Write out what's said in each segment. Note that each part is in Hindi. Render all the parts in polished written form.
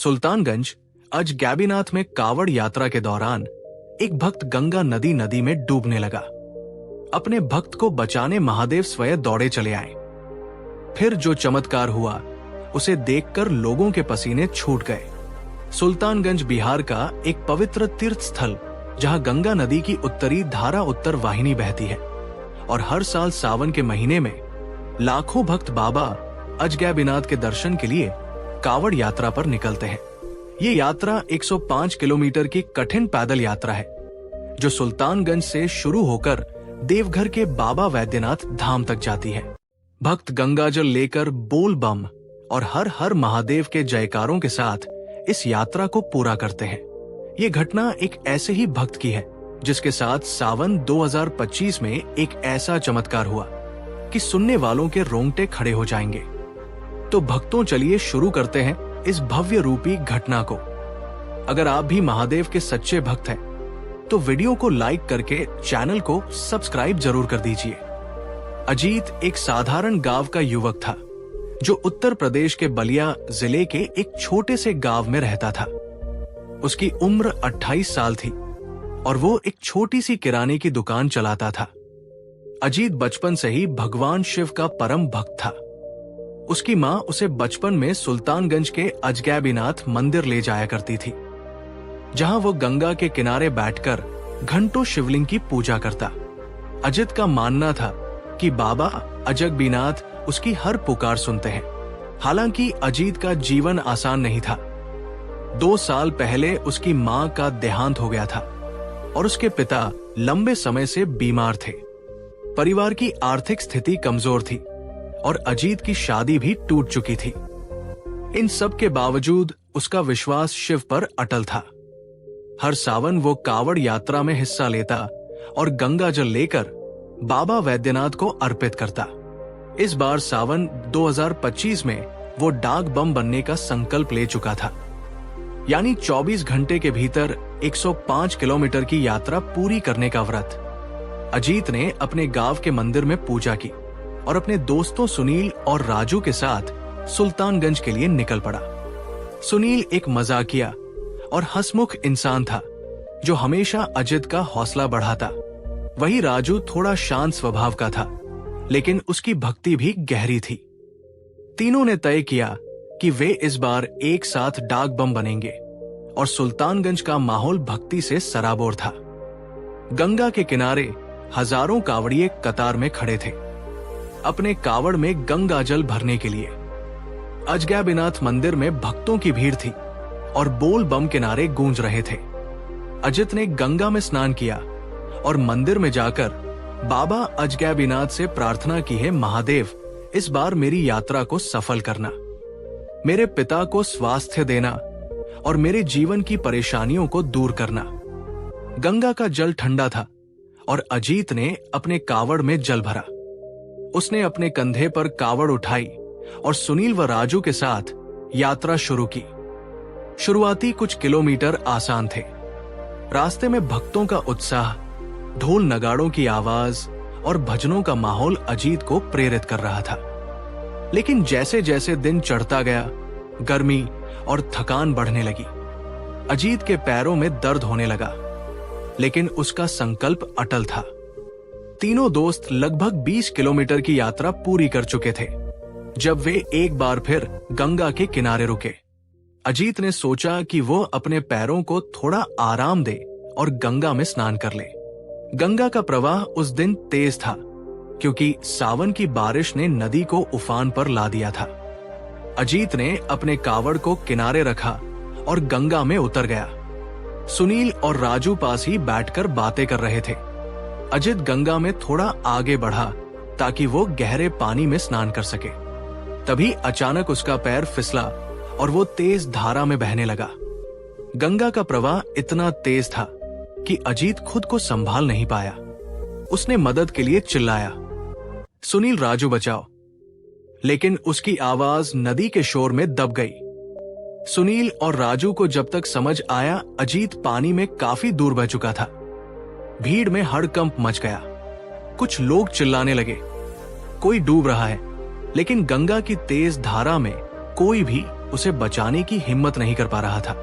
सुल्तानगंज अजगैबीनाथ में कावड़ यात्रा के दौरान एक भक्त गंगा नदी में डूबने लगा। अपने भक्त को बचाने महादेव स्वयं दौड़े चले आए। फिर जो चमत्कार हुआ उसे देखकर लोगों के पसीने छूट गए। सुल्तानगंज बिहार का एक पवित्र तीर्थ स्थल जहां गंगा नदी की उत्तरी धारा उत्तर वाहिनी बहती है और हर साल सावन के महीने में लाखों भक्त बाबा अजगैबीनाथ के दर्शन के लिए कावड़ यात्रा पर निकलते हैं। ये यात्रा 105 किलोमीटर की कठिन पैदल यात्रा है जो सुल्तानगंज से शुरू होकर देवघर के बाबा वैद्यनाथ धाम तक जाती है। भक्त गंगाजल लेकर बोल बम और हर हर महादेव के जयकारों के साथ इस यात्रा को पूरा करते हैं। ये घटना एक ऐसे ही भक्त की है जिसके साथ सावन 2025 में एक ऐसा चमत्कार हुआ कि सुनने वालों के रोंगटे खड़े हो जाएंगे। तो भक्तों चलिए शुरू करते हैं इस भव्य रूपी घटना को। अगर आप भी महादेव के सच्चे भक्त हैं तो वीडियो को लाइक करके चैनल को सब्सक्राइब जरूर कर दीजिए। अजीत एक साधारण गांव का युवक था जो उत्तर प्रदेश के बलिया जिले के एक छोटे से गांव में रहता था। उसकी उम्र 28 साल थी और वो एक छोटी सी किराने की दुकान चलाता था। अजीत बचपन से ही भगवान शिव का परम भक्त था। उसकी माँ उसे बचपन में सुल्तानगंज के अजगैबीनाथ मंदिर ले जाया करती थी, जहां वो गंगा के किनारे बैठकर घंटों शिवलिंग की पूजा करता। अजीत का मानना था कि बाबा अजगबीनाथ उसकी हर पुकार सुनते हैं। हालांकि अजीत का जीवन आसान नहीं था। 2 साल पहले उसकी मां का देहांत हो गया था और उसके पिता लंबे समय से बीमार थे। परिवार की आर्थिक स्थिति कमजोर थी और अजीत की शादी भी टूट चुकी थी। इन सब के बावजूद उसका विश्वास शिव पर अटल था। हर सावन वो कावड़ यात्रा में हिस्सा लेता और गंगा जल लेकर बाबा वैद्यनाथ को अर्पित करता। इस बार सावन 2025 में वो डाक बम बनने का संकल्प ले चुका था, यानी 24 घंटे के भीतर 105 किलोमीटर की यात्रा पूरी करने का व्रत। अजीत ने अपने गांव के मंदिर में पूजा की और अपने दोस्तों सुनील और राजू के साथ सुल्तानगंज के लिए निकल पड़ा। सुनील एक मजाकिया और हंसमुख इंसान था जो हमेशा अजीत का हौसला बढ़ाता। वही राजू थोड़ा शांत स्वभाव का था, लेकिन उसकी भक्ति भी गहरी थी। तीनों ने तय किया कि वे इस बार एक साथ डाक बम बनेंगे और सुल्तानगंज का माहौल भक्ति से सराबोर था। गंगा के किनारे हजारों कावड़िए कतार में खड़े थे अपने कावड़ में गंगा जल भरने के लिए। अजगैबीनाथ मंदिर में भक्तों की भीड़ थी और बोल बम के नारे गूंज रहे थे। अजीत ने गंगा में स्नान किया और मंदिर में जाकर बाबा अजगैबीनाथ से प्रार्थना की है, महादेव इस बार मेरी यात्रा को सफल करना, मेरे पिता को स्वास्थ्य देना और मेरे जीवन की परेशानियों को दूर करना। गंगा का जल ठंडा था और अजीत ने अपने कावड़ में जल भरा। उसने अपने कंधे पर कावड़ उठाई और सुनील व राजू के साथ यात्रा शुरू की। शुरुआती कुछ किलोमीटर आसान थे। रास्ते में भक्तों का उत्साह, ढोल नगाड़ों की आवाज और भजनों का माहौल अजीत को प्रेरित कर रहा था। लेकिन जैसे जैसे दिन चढ़ता गया, गर्मी और थकान बढ़ने लगी। अजीत के पैरों में दर्द होने लगा, लेकिन उसका संकल्प अटल था। तीनों दोस्त लगभग 20 किलोमीटर की यात्रा पूरी कर चुके थे जब वे एक बार फिर गंगा के किनारे रुके। अजीत ने सोचा कि वो अपने पैरों को थोड़ा आराम दे और गंगा में स्नान कर ले। गंगा का प्रवाह उस दिन तेज था क्योंकि सावन की बारिश ने नदी को उफान पर ला दिया था। अजीत ने अपने कावड़ को किनारे रखा और गंगा में उतर गया। सुनील और राजू पास ही बैठकर बातें कर रहे थे। अजीत गंगा में थोड़ा आगे बढ़ा ताकि वो गहरे पानी में स्नान कर सके। तभी अचानक उसका पैर फिसला और वो तेज धारा में बहने लगा। गंगा का प्रवाह इतना तेज था कि अजीत खुद को संभाल नहीं पाया। उसने मदद के लिए चिल्लाया, सुनील, राजू बचाओ। लेकिन उसकी आवाज नदी के शोर में दब गई। सुनील और राजू को जब तक समझ आया अजीत पानी में काफी दूर बह चुका था। भीड़ में हड़कंप मच गया। कुछ लोग चिल्लाने लगे, कोई डूब रहा है, लेकिन गंगा की तेज धारा में कोई भी उसे बचाने की हिम्मत नहीं कर पा रहा था।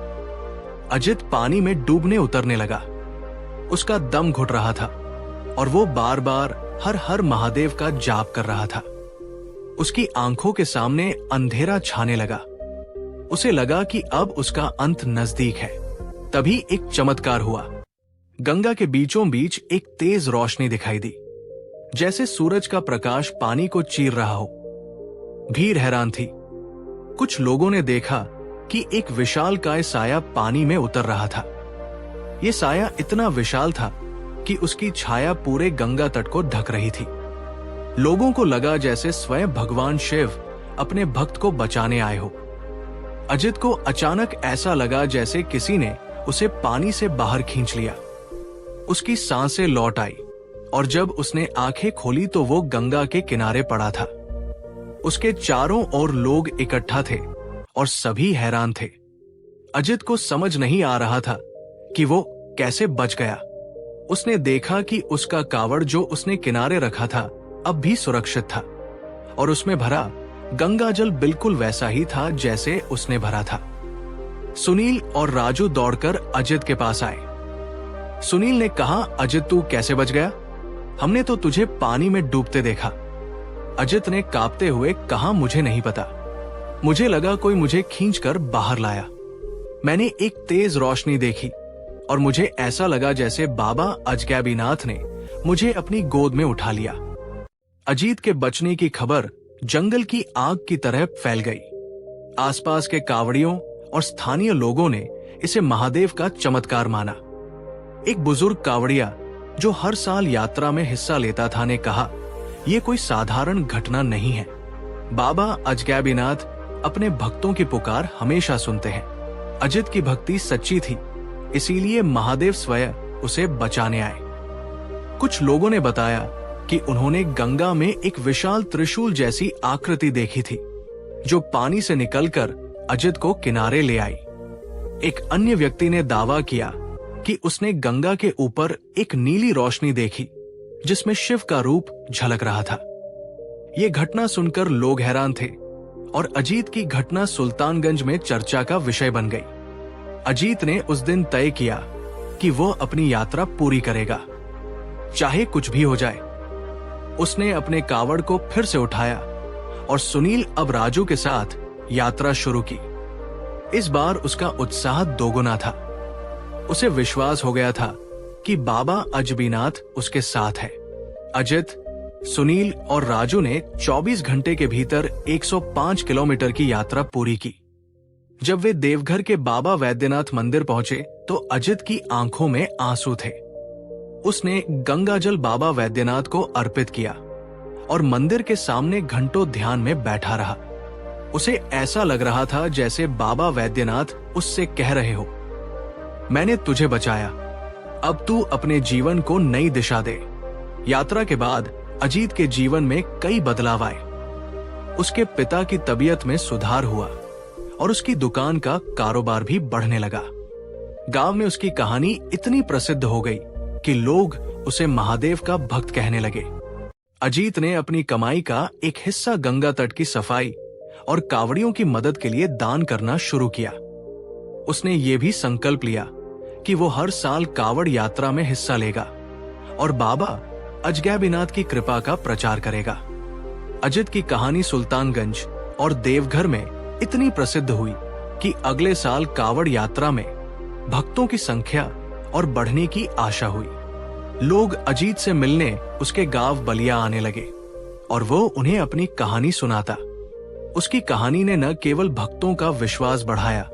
अजित पानी में डूबने उतरने लगा। उसका दम घुट रहा था और वो बार बार हर हर महादेव का जाप कर रहा था। उसकी आंखों के सामने अंधेरा छाने लगा। उसे लगा कि अब उसका अंत नजदीक है। तभी एक चमत्कार हुआ। गंगा के बीचों बीच एक तेज रोशनी दिखाई दी, जैसे सूरज का प्रकाश पानी को चीर रहा हो। भीड़ हैरान थी। कुछ लोगों ने देखा कि एक विशालकाय साया पानी में उतर रहा था। यह साया इतना विशाल था कि उसकी छाया पूरे गंगा तट को ढक रही थी। लोगों को लगा जैसे स्वयं भगवान शिव अपने भक्त को बचाने आए हो। अजित को अचानक ऐसा लगा जैसे किसी ने उसे पानी से बाहर खींच लिया। उसकी सांसें लौट आई और जब उसने आंखें खोली तो वो गंगा के किनारे पड़ा था। उसके चारों ओर लोग इकट्ठा थे और सभी हैरान थे। अजित को समझ नहीं आ रहा था कि वो कैसे बच गया। उसने देखा कि उसका कावड़ जो उसने किनारे रखा था अब भी सुरक्षित था और उसमें भरा गंगा जल बिल्कुल वैसा ही था जैसे उसने भरा था। सुनील और राजू दौड़कर अजित के पास आए। सुनील ने कहा, अजित तू कैसे बच गया? हमने तो तुझे पानी में डूबते देखा। अजित ने कांपते हुए कहा, मुझे नहीं पता। मुझे लगा कोई मुझे खींचकर बाहर लाया। मैंने एक तेज रोशनी देखी और मुझे ऐसा लगा जैसे बाबा अजगैबीनाथ ने मुझे अपनी गोद में उठा लिया। अजीत के बचने की खबर जंगल की आग की तरह फैल गई। आसपास के कावड़ियों और स्थानीय लोगों ने इसे महादेव का चमत्कार माना। एक बुजुर्ग कावड़िया जो हर साल यात्रा में हिस्सा लेता था ने कहा, यह कोई साधारण घटना नहीं है। बाबा अजगैबीनाथ अपने भक्तों की पुकार हमेशा सुनते हैं। अजित की भक्ति सच्ची थी, इसीलिए महादेव स्वयं उसे बचाने आए। कुछ लोगों ने बताया कि उन्होंने गंगा में एक विशाल त्रिशूल जैसी आकृति देखी थी, जो पानी से निकलकर अजित को किनारे ले आई। एक अन्य व्यक्ति ने दावा किया कि उसने गंगा के ऊपर एक नीली रोशनी देखी, जिसमें शिव का रूप झलक रहा था। ये घटना सुनकर लोग हैरान थे और अजीत की घटना सुल्तानगंज में चर्चा का विषय बन गई। अजीत ने उस दिन तय किया कि वो अपनी यात्रा पूरी करेगा, चाहे कुछ भी हो जाए। उसने अपने कावड़ को फिर से उठाया और सुनील अब राजू के साथ यात्रा शुरू की। इस बार उसका उत्साह दोगुना था। उसे विश्वास हो गया था कि बाबा अजबीनाथ उसके साथ है। अजित, सुनील और राजू ने 24 घंटे के भीतर 105 किलोमीटर की यात्रा पूरी की। जब वे देवघर के बाबा वैद्यनाथ मंदिर पहुंचे तो अजित की आंखों में आंसू थे। उसने गंगाजल बाबा वैद्यनाथ को अर्पित किया और मंदिर के सामने घंटों ध्यान में बैठा रहा। उसे ऐसा लग रहा था जैसे बाबा वैद्यनाथ उससे कह रहे हो, मैंने तुझे बचाया, अब तू अपने जीवन को नई दिशा दे। यात्रा के बाद अजीत के जीवन में कई बदलाव आए। उसके पिता की तबीयत में सुधार हुआ और उसकी दुकान का कारोबार भी बढ़ने लगा। गांव में उसकी कहानी इतनी प्रसिद्ध हो गई कि लोग उसे महादेव का भक्त कहने लगे। अजीत ने अपनी कमाई का एक हिस्सा गंगा तट की सफाई और कावड़ियों की मदद के लिए दान करना शुरू किया। उसने ये भी संकल्प लिया कि वो हर साल कावड़ यात्रा में हिस्सा लेगा और बाबा अजगैबीनाथ की कृपा का प्रचार करेगा। अजित की कहानी सुल्तानगंज और देवघर में इतनी प्रसिद्ध हुई कि अगले साल कावड़ यात्रा में भक्तों की संख्या और बढ़ने की आशा हुई। लोग अजीत से मिलने उसके गांव बलिया आने लगे और वो उन्हें अपनी कहानी सुनाता। उसकी कहानी ने न केवल भक्तों का विश्वास बढ़ाया,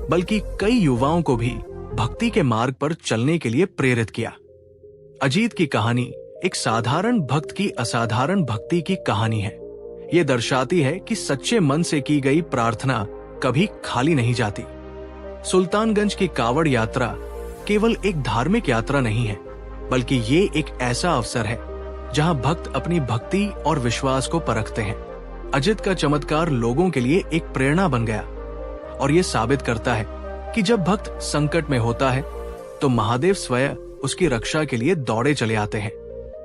बल्कि कई युवाओं को भी भक्ति के मार्ग पर चलने के लिए प्रेरित किया। अजीत की कहानी एक साधारण भक्त की असाधारण भक्ति की कहानी है। ये दर्शाती है कि सच्चे मन से की गई प्रार्थना कभी खाली नहीं जाती। सुल्तानगंज की कावड़ यात्रा केवल एक धार्मिक यात्रा नहीं है, बल्कि ये एक ऐसा अवसर है जहां भक्त अपनी भक्ति और विश्वास को परखते हैं। अजित का चमत्कार लोगों के लिए एक प्रेरणा बन गया और ये साबित करता है कि जब भक्त संकट में होता है तो महादेव स्वयं उसकी रक्षा के लिए दौड़े चले आते हैं।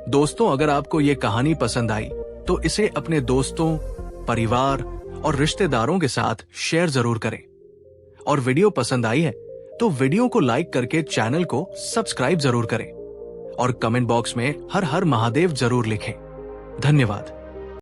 दोस्तों, अगर आपको ये कहानी पसंद आई तो इसे अपने दोस्तों, परिवार और रिश्तेदारों के साथ शेयर जरूर करें। और वीडियो पसंद आई है तो वीडियो को लाइक करके चैनल को सब्सक्राइब जरूर करें और कमेंट बॉक्स में हर हर महादेव जरूर लिखें। धन्यवाद।